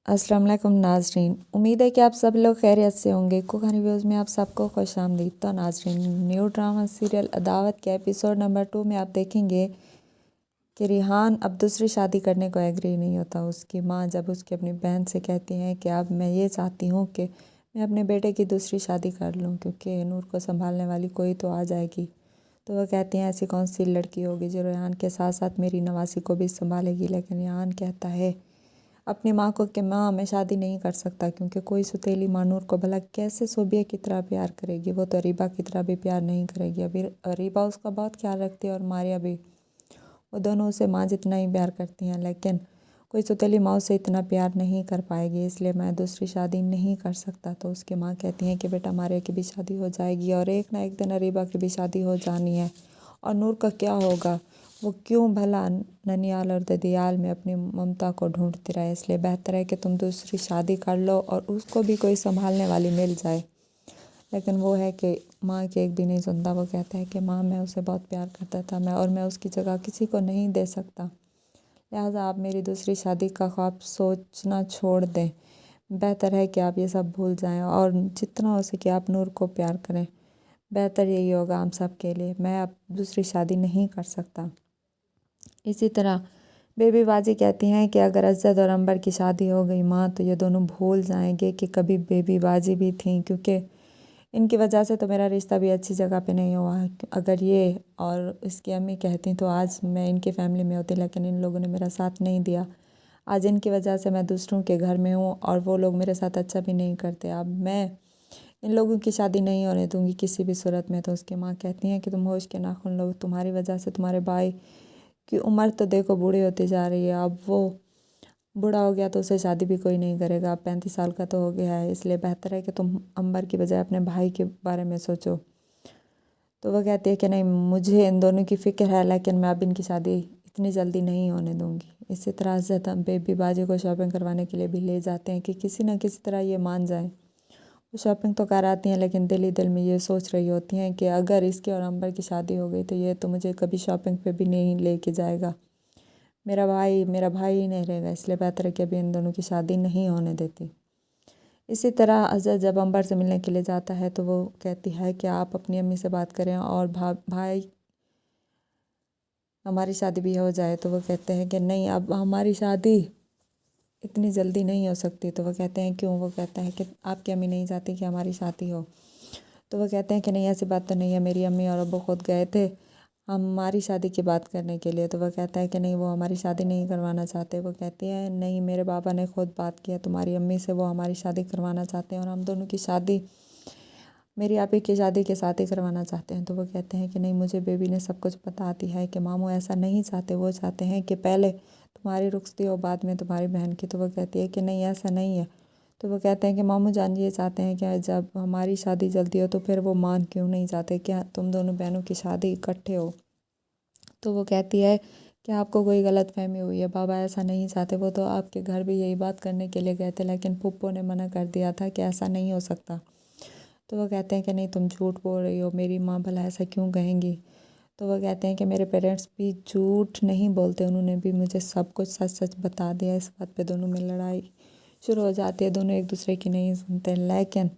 अस्सलाम वालेकुम नाजरीन, उम्मीद है कि आप सब लोग खैरियत से होंगे। कुक रिव्यूज़ में आप सबको खुश आमदीद। तो नाजरीन, न्यू ड्रामा सीरियल अदावत के एपिसोड नंबर 2 में आप देखेंगे कि रिहान अब दूसरी शादी करने को एग्री नहीं होता। उसकी माँ जब उसकी अपनी बहन से कहती हैं कि अब मैं ये चाहती हूँ कि मैं अपने बेटे की दूसरी शादी कर लूँ क्योंकि नूर को संभालने वाली कोई तो आ जाएगी, तो वह कहती हैं ऐसी कौन सी लड़की होगी जो रिहान के साथ साथ मेरी नवासी को भी संभालेगी। लेकिन रिहान कहता है अपनी माँ को कि माँ मैं शादी नहीं कर सकता क्योंकि कोई सुतीली माँ नूर को भला कैसे सोबिया की तरह प्यार करेगी। वो तो अरीबा की तरह भी प्यार नहीं करेगी। अभी अरीबा उसका बहुत ख्याल रखती है और मारिया भी, वो दोनों उसे माँ जितना ही प्यार करती हैं, लेकिन कोई सुतीली माँ उसे इतना प्यार नहीं कर पाएगी, इसलिए मैं दूसरी शादी नहीं कर सकता। तो उसकी माँ कहती हैं कि बेटा मारिया की भी शादी हो जाएगी और एक ना एक दिन अरीबा की भी शादी हो जानी है। और नूर का क्या होगा, वो क्यों भला ननियाल और ददियाल में अपनी ममता को ढूंढती रहे। इसलिए बेहतर है कि तुम दूसरी शादी कर लो और उसको भी कोई संभालने वाली मिल जाए। लेकिन वो है कि माँ की एक भी नहीं सुनता। वो कहता है कि माँ मैं उसे बहुत प्यार करता था और मैं उसकी जगह किसी को नहीं दे सकता, लिहाजा आप मेरी दूसरी शादी का ख्वाब सोचना छोड़ दें। बेहतर है कि आप ये सब भूल जाएं और जितना हो सके आप नूर को प्यार करें। बेहतर यही होगा हम सब के लिए। मैं अब दूसरी शादी नहीं कर सकता। इसी तरह बेबी बाजी कहती हैं कि अगर अज़द और अंबर की शादी हो गई माँ, तो ये दोनों भूल जाएंगे कि कभी बेबी बाजी भी थी, क्योंकि इनकी वजह से तो मेरा रिश्ता भी अच्छी जगह पे नहीं हुआ। अगर ये और इसकी अम्मी कहती तो आज मैं इनकी फैमिली में होती, लेकिन इन लोगों ने मेरा साथ नहीं दिया। आज इनकी वजह से मैं दूसरों के घर में हूँ और वो लोग मेरे साथ अच्छा भी नहीं करते। अब मैं इन लोगों की शादी नहीं होने दूंगी किसी भी सूरत में। तो उसकी माँ कहती हैं कि तुम होश के नाखून लो, तुम्हारी वजह से तुम्हारे भाई की उम्र तो देखो बूढ़ी होती जा रही है। अब वो बूढ़ा हो गया तो उसे शादी भी कोई नहीं करेगा। अब 35 साल का तो हो गया है, इसलिए बेहतर है कि तुम अंबर की बजाय अपने भाई के बारे में सोचो। तो वह कहती है कि नहीं, मुझे इन दोनों की फ़िक्र है, लेकिन मैं अब इनकी शादी इतनी जल्दी नहीं होने दूंगी। इसी तरह से हम बेबी बाजी को शॉपिंग करवाने के लिए भी ले जाते हैं कि किसी न किसी तरह ये मान जाए। वो शॉपिंग तो कर आती हैं, लेकिन दिल ही दिल में ये सोच रही होती हैं कि अगर इसकी और अंबर की शादी हो गई तो ये तो मुझे कभी शॉपिंग पे भी नहीं लेके जाएगा। मेरा भाई ही नहीं रहेगा, इसलिए बेहतर है कि अभी इन दोनों की शादी नहीं होने देती। इसी तरह अज़हर जब अंबर से मिलने के लिए जाता है तो वो कहती है कि आप अपनी अम्मी से बात करें और भाई हमारी शादी भी हो जाए। तो वो कहते हैं कि नहीं, अब हमारी शादी इतनी जल्दी नहीं हो सकती। तो वो कहते हैं क्यों। वो कहता है कि आपकी अम्मी नहीं चाहती कि हमारी शादी हो। तो वो कहते हैं कि नहीं, ऐसी बात तो नहीं है, मेरी अम्मी और अब्बू खुद गए थे हमारी शादी की बात करने के लिए। तो वह कहता है कि नहीं, वो हमारी शादी नहीं करवाना चाहते। वो कहती है नहीं, मेरे पापा ने खुद बात किया तुम्हारी अम्मी से, वो हमारी शादी करवाना चाहते हैं और हम दोनों की शादी मेरी आपी की शादी के साथ ही करवाना चाहते हैं। तो वो कहते हैं कि नहीं, मुझे बेबी ने सब कुछ बताती है कि मामू ऐसा नहीं चाहते, वो चाहते हैं कि पहले तुम्हारी रुखसती हो बाद में तुम्हारी बहन की। तो वो कहती है कि नहीं, ऐसा नहीं है। तो वो कहते हैं कि मामू जान ये चाहते हैं कि जब हमारी शादी जल्दी हो तो फिर वो मान क्यों नहीं चाहते कि तुम दोनों बहनों की शादी इकट्ठे हो। तो वो कहती है कि आपको कोई गलत फहमी हुई है, बाबा ऐसा नहीं चाहते। वो तो आपके घर भी यही बात करने के लिए गए थे, लेकिन पुप्पो ने मना कर दिया था कि ऐसा नहीं हो सकता। तो वो कहते हैं कि नहीं, तुम झूठ बोल रही हो, मेरी माँ भला ऐसा क्यों कहेंगी। तो वो कहते हैं कि मेरे पेरेंट्स भी झूठ नहीं बोलते, उन्होंने भी मुझे सब कुछ सच सच बता दिया। इस बात पे दोनों में लड़ाई शुरू हो जाती है, दोनों एक दूसरे की नहीं सुनते। लेकिन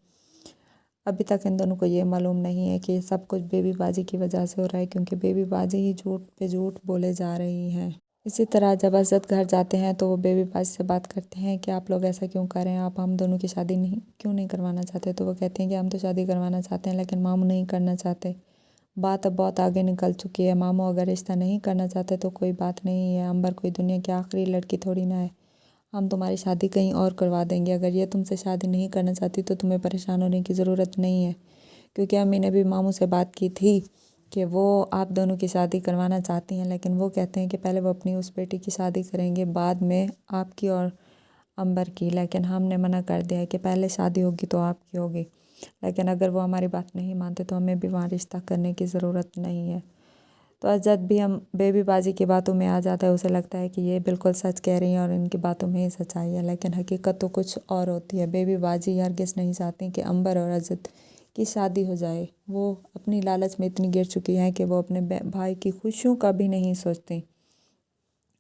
अभी तक इन दोनों को ये मालूम नहीं है कि ये सब कुछ बेबी बाजी की वजह से हो रहा है, क्योंकि बेबी बाजी ही झूठ पे झूठ बोले जा रही हैं। इसी तरह जब अज़द घर जाते हैं तो वो बेबी बाजी से बात करते हैं कि आप लोग ऐसा क्यों कर रहे हैं, आप हम दोनों की शादी नहीं क्यों नहीं करवाना चाहते। तो वो कहते हैं कि हम तो शादी करवाना चाहते हैं, लेकिन मामू नहीं करना चाहते। बात अब बहुत आगे निकल चुकी है। मामू अगर रिश्ता नहीं करना चाहते तो कोई बात नहीं है, अंबर कोई दुनिया की आखिरी लड़की थोड़ी ना है। हम तुम्हारी शादी कहीं और करवा देंगे। अगर ये तुमसे शादी नहीं करना चाहती तो तुम्हें परेशान होने की ज़रूरत नहीं है, क्योंकि अम्मी ने भी मामू से बात की थी कि वो आप दोनों की शादी करवाना चाहती हैं, लेकिन वो कहते हैं कि पहले वो अपनी उस बेटी की शादी करेंगे, बाद में आपकी और अंबर की। लेकिन हमने मना कर दिया है कि पहले शादी होगी तो आपकी होगी, लेकिन अगर वो हमारी बात नहीं मानते तो हमें भी वहाँ रिश्ता करने की ज़रूरत नहीं है। तो अज़द भी हम बेबी बाजी की बातों में आ जाता है। उसे लगता है कि ये बिल्कुल सच कह रही हैं और इनकी बातों में ही सच्चाई है, लेकिन हकीकत तो कुछ और होती है। बेबी बाजी हरगिज़ नहीं चाहती कि अंबर और अज़द की शादी हो जाए। वो अपनी लालच में इतनी गिर चुकी हैं कि वो अपने भाई की खुशियों का भी नहीं सोचती।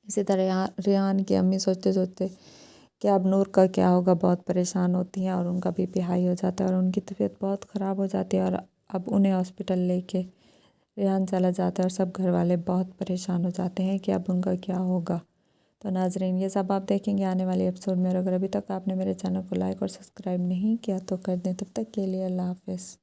इसी तरह यहाँ रेहान की अम्मी सोचते सोचते कि अब नूर का क्या होगा। बहुत परेशान होती हैं और उनका बीपी हाई हो जाता है और उनकी तबीयत बहुत ख़राब हो जाती है। और अब उन्हें हॉस्पिटल लेके रेहान चला जाता है और सब घर वाले बहुत परेशान हो जाते हैं कि अब उनका क्या होगा। तो नाजरीन ये सब आप देखेंगे आने वाले एपिसोड में। और अगर अभी तक आपने मेरे चैनल को लाइक और सब्सक्राइब नहीं किया तो कर दें। तब तक के लिए अल्लाह हाफ़िज़।